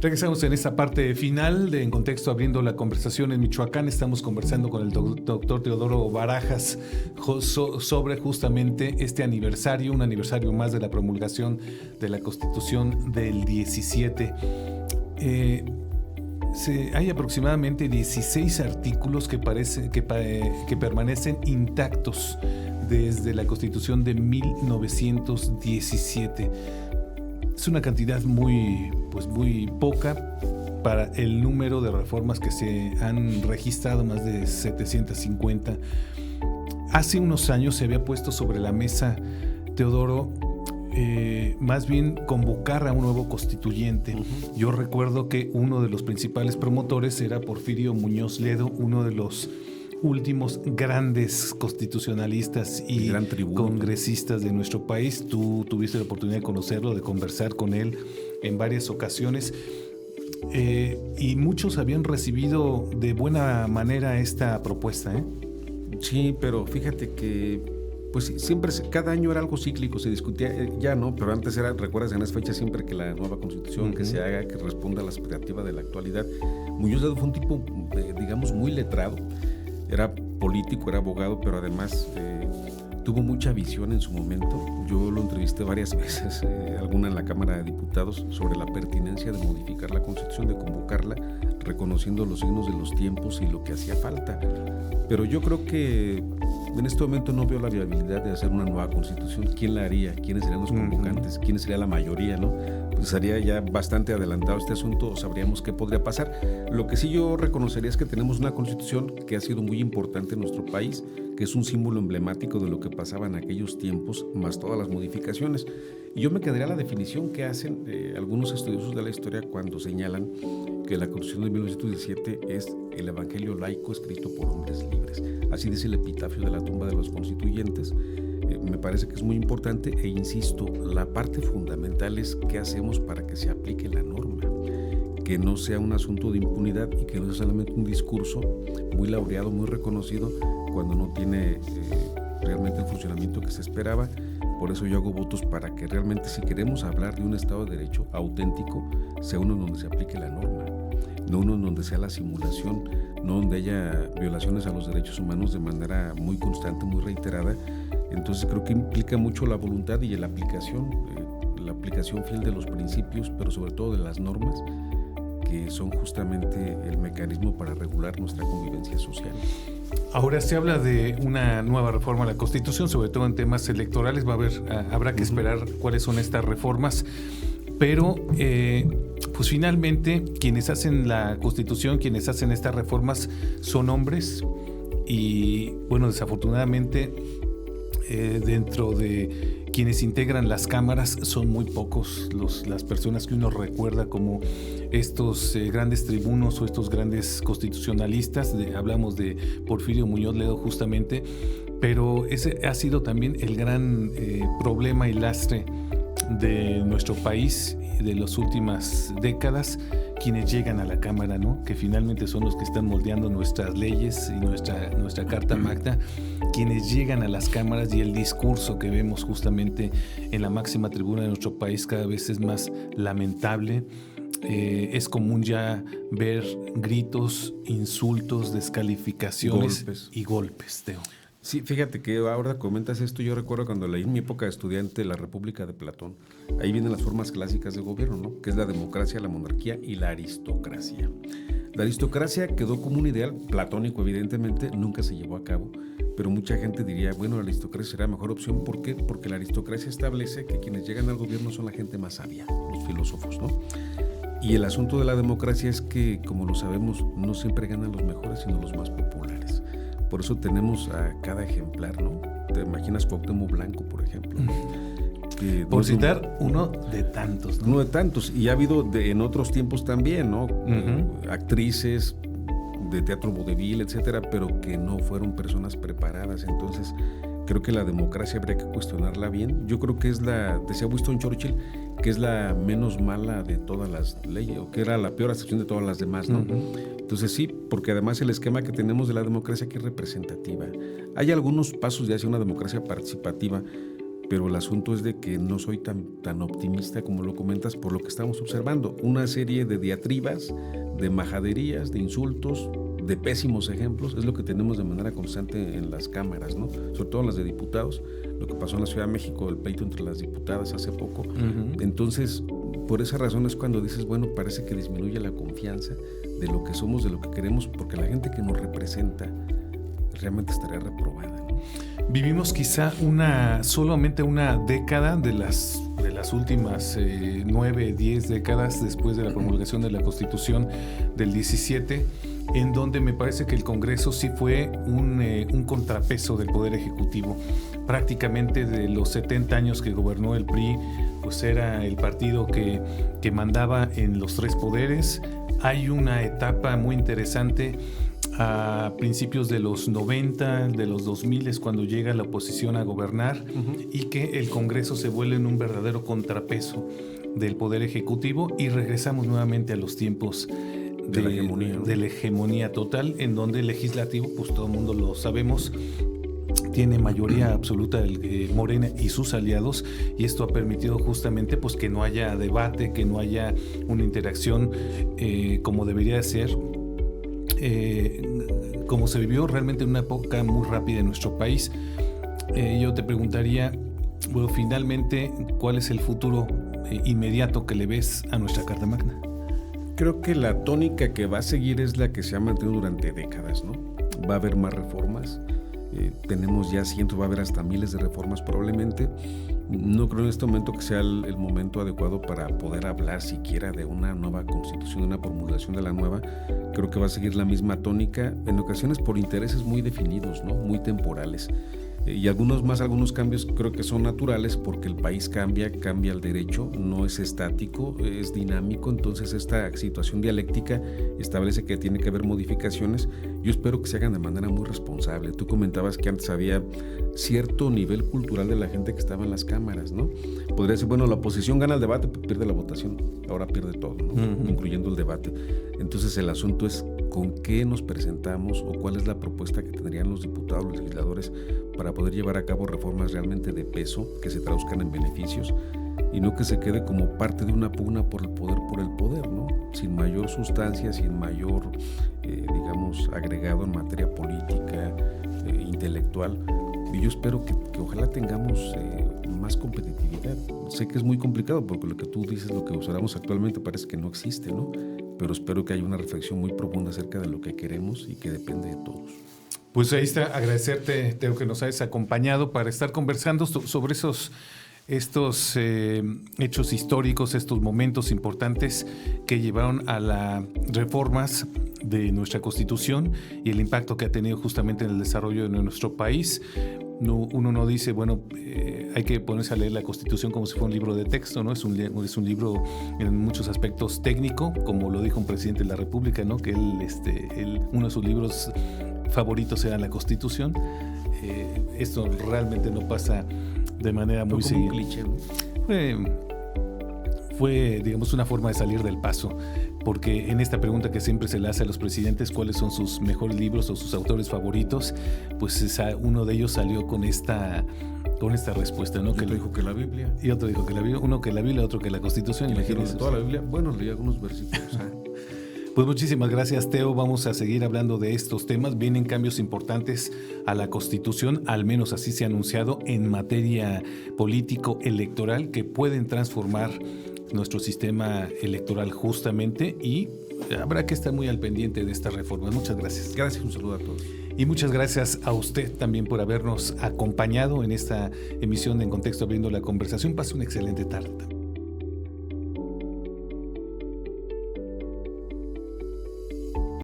Regresamos en esta parte final de En Contexto, abriendo la conversación en Michoacán. Estamos conversando con el doctor Teodoro Barajas sobre justamente este aniversario, un aniversario más de la promulgación de la Constitución del 17. Hay aproximadamente 16 artículos que permanecen intactos desde la Constitución de 1917. Es una cantidad muy poca para el número de reformas que se han registrado, más de 750. Hace unos años se había puesto sobre la mesa, Teodoro, más bien convocar a un nuevo constituyente. Uh-huh. Yo recuerdo que uno de los principales promotores era Porfirio Muñoz Ledo, uno de los últimos grandes constitucionalistas y congresistas de nuestro país. Tú tuviste la oportunidad de conocerlo, de conversar con él en varias ocasiones, y muchos habían recibido de buena manera esta propuesta, ¿eh? Sí, pero fíjate que pues siempre, cada año era algo cíclico, se discutía, ya no, pero antes era, recuerdas en esa fecha siempre que la nueva constitución que se haga, que responda a la expectativa de la actualidad. Muñoz Ledo fue un tipo, digamos, muy letrado. Era político, era abogado, pero además tuvo mucha visión en su momento. Yo lo entrevisté varias veces, alguna en la Cámara de Diputados, sobre la pertinencia de modificar la Constitución, de convocarla, reconociendo los signos de los tiempos y lo que hacía falta. Pero yo creo que en este momento no veo la viabilidad de hacer una nueva Constitución. ¿Quién la haría? ¿Quiénes serían los convocantes? ¿Quiénes sería la mayoría, no? Pues estaría ya bastante adelantado este asunto, sabríamos qué podría pasar. Lo que sí yo reconocería es que tenemos una Constitución que ha sido muy importante en nuestro país, que es un símbolo emblemático de lo que pasaba en aquellos tiempos, más todas las modificaciones. Y yo me quedaría a la definición que hacen algunos estudiosos de la historia cuando señalan que la Constitución de 1917 es el evangelio laico escrito por hombres libres. Así dice el epitafio de la tumba de los constituyentes. Me parece que es muy importante e insisto, la parte fundamental es qué hacemos para que se aplique la norma, que no sea un asunto de impunidad y que no sea solamente un discurso muy laureado, muy reconocido, cuando no tiene realmente el funcionamiento que se esperaba. Por eso yo hago votos para que realmente, si queremos hablar de un Estado de Derecho auténtico, sea uno en donde se aplique la norma, no uno en donde sea la simulación, no donde haya violaciones a los derechos humanos de manera muy constante, muy reiterada. Entonces creo que implica mucho la voluntad y la aplicación fiel de los principios, pero sobre todo de las normas, que son justamente el mecanismo para regular nuestra convivencia social. Ahora se habla de una nueva reforma a la Constitución, sobre todo en temas electorales. Habrá que esperar cuáles son estas reformas, pero pues finalmente quienes hacen la Constitución, quienes hacen estas reformas son hombres, y bueno, desafortunadamente dentro de quienes integran las cámaras son muy pocos las personas que uno recuerda como estos grandes tribunos o estos grandes constitucionalistas. Hablamos de Porfirio Muñoz Ledo justamente, pero ese ha sido también el gran problema y lastre de nuestro país de las últimas décadas, quienes llegan a la Cámara, ¿no? Que finalmente son los que están moldeando nuestras leyes y nuestra Carta Magna, quienes llegan a las cámaras, y el discurso que vemos justamente en la máxima tribuna de nuestro país cada vez es más lamentable. Es común ya ver gritos, insultos, descalificaciones y golpes, Teo. Sí, fíjate que ahora comentas esto, yo recuerdo cuando leí en mi época de estudiante La República de Platón, ahí vienen las formas clásicas de gobierno, ¿no? Que es la democracia, la monarquía y la aristocracia. La aristocracia quedó como un ideal platónico, evidentemente, nunca se llevó a cabo, pero mucha gente diría, bueno, la aristocracia será la mejor opción. ¿Por qué? Porque la aristocracia establece que quienes llegan al gobierno son la gente más sabia, los filósofos, ¿no? Y el asunto de la democracia es que, como lo sabemos, no siempre ganan los mejores, sino los más populares. Por eso tenemos a cada ejemplar, ¿no? Te imaginas Cuauhtémoc Blanco, por ejemplo. Que por citar uno de tantos, ¿no? Uno de tantos. Y ha habido en otros tiempos también, ¿no? Actrices de teatro vodevil, etcétera, pero que no fueron personas preparadas. Entonces, creo que la democracia habría que cuestionarla bien. Yo creo que decía Winston Churchill, que es la menos mala de todas las leyes, o que era la peor excepción de todas las demás, ¿no? Entonces sí, porque además el esquema que tenemos de la democracia que es representativa. Hay algunos pasos de hacia una democracia participativa, pero el asunto es de que no soy tan optimista como lo comentas por lo que estamos observando. Una serie de diatribas, de majaderías, de insultos, de pésimos ejemplos, es lo que tenemos de manera constante en las cámaras, ¿no? Sobre todo en las de diputados, lo que pasó en la Ciudad de México, el pleito entre las diputadas hace poco. Entonces, por esa razón es cuando dices, bueno, parece que disminuye la confianza de lo que somos, de lo que queremos, porque la gente que nos representa realmente estaría reprobada, ¿no? Vivimos quizá solamente una década de las últimas 9, 10 décadas después de la promulgación de la Constitución del 17, en donde me parece que el Congreso sí fue un contrapeso del Poder Ejecutivo. Prácticamente de los 70 años que gobernó el PRI, pues era el partido que mandaba en los 3 poderes. Hay una etapa muy interesante a principios de los 90, de los 2000 es cuando llega la oposición a gobernar y que el Congreso se vuelve en un verdadero contrapeso del Poder Ejecutivo y regresamos nuevamente a los tiempos de la hegemonía, ¿no? De la hegemonía total, en donde el legislativo, pues todo el mundo lo sabemos, tiene mayoría absoluta Morena y sus aliados, y esto ha permitido justamente pues que no haya debate, que no haya una interacción como debería ser, como se vivió realmente en una época muy rápida en nuestro país. Yo te preguntaría, bueno, finalmente, ¿cuál es el futuro inmediato que le ves a nuestra Carta Magna? Creo que la tónica que va a seguir es la que se ha mantenido durante décadas, ¿no? Va a haber más reformas. Tenemos ya cientos, va a haber hasta miles de reformas probablemente. No creo en este momento que sea el momento adecuado para poder hablar siquiera de una nueva constitución, de una promulgación de la nueva. Creo que va a seguir la misma tónica, en ocasiones por intereses muy definidos, ¿no? Muy temporales. Y algunos cambios creo que son naturales porque el país cambia el derecho, no es estático, es dinámico. Entonces esta situación dialéctica establece que tiene que haber modificaciones. Yo espero que se hagan de manera muy responsable. Tú comentabas que antes había cierto nivel cultural de la gente que estaba en las cámaras, ¿no? Podría decir, bueno, la oposición gana el debate, pero pierde la votación. Ahora pierde todo, ¿no? Incluyendo el debate. Entonces el asunto es con qué nos presentamos o cuál es la propuesta que tendrían los diputados, los legisladores, para poder llevar a cabo reformas realmente de peso, que se traduzcan en beneficios y no que se quede como parte de una pugna por el poder, ¿no? Sin mayor sustancia, sin mayor, agregado en materia política, intelectual. Y yo espero que ojalá tengamos más competitividad. Sé que es muy complicado porque lo que tú dices, lo que usamos actualmente parece que no existe, ¿no? Pero espero que haya una reflexión muy profunda acerca de lo que queremos y que depende de todos. Pues ahí está, agradecerte, Teo, que nos hayas acompañado para estar conversando sobre estos hechos históricos, estos momentos importantes que llevaron a las reformas de nuestra Constitución y el impacto que ha tenido justamente en el desarrollo de nuestro país. Uno no dice, bueno, hay que ponerse a leer la Constitución como si fuera un libro de texto, ¿no? Es un libro en muchos aspectos técnico, como lo dijo un presidente de la República, ¿no? Que uno de sus libros favoritos era la Constitución. Esto realmente no pasa de manera muy seguida. Un cliché, ¿no? Fue, digamos, una forma de salir del paso, porque en esta pregunta que siempre se le hace a los presidentes, ¿cuáles son sus mejores libros o sus autores favoritos? Pues uno de ellos salió con esta respuesta, ¿no? Que otro dijo que la Biblia. Y otro dijo que la Biblia, uno que la Biblia, otro que la Constitución. Y le dijeron toda la Biblia. Bueno, leí algunos versículos. Pues muchísimas gracias, Teo. Vamos a seguir hablando de estos temas. Vienen cambios importantes a la Constitución, al menos así se ha anunciado, en materia político-electoral, que pueden transformar nuestro sistema electoral justamente, y habrá que estar muy al pendiente de estas reformas. Muchas gracias. Gracias, un saludo a todos. Y muchas gracias a usted también por habernos acompañado en esta emisión de En Contexto, abriendo la conversación. Pase una excelente tarde.